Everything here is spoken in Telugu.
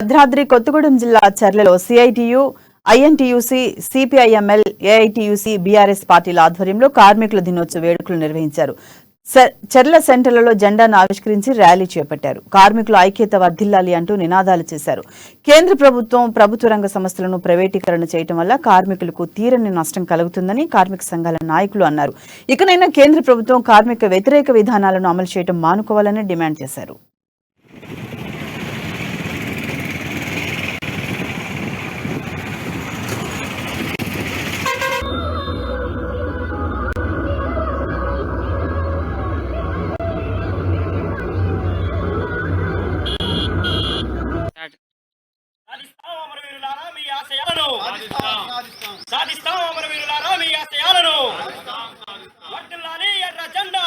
భద్రాద్రి కొత్తగూడెం జిల్లా చర్లలో CITU, INTUC, CPIML, AITUC, BRS పార్టీల ఆధ్వర్యంలో కార్మికుల దినోత్సవ వేడుకలు నిర్వహించారు. చర్ల సెంటర్లలో జెండాను ఆవిష్కరించి ర్యాలీ చేపట్టారు. కార్మికుల ఐక్యత వర్ధిల్లాలి అంటూ నినాదాలు చేశారు. కేంద్ర ప్రభుత్వం ప్రభుత్వ రంగ సంస్థలను ప్రైవేటీకరణ చేయడం వల్ల కార్మికులకు తీరని నష్టం కలుగుతుందని కార్మిక సంఘాల నాయకులు అన్నారు. ఇకనైనా కేంద్ర ప్రభుత్వం కార్మిక వ్యతిరేక విధానాలను అమలు చేయడం మానుకోవాలని డిమాండ్ చేశారు. సాధిస్తాం అమరవీరులారా మీ ఆశయాలను వర్ధిల్లాలి ఎర్ర జెండా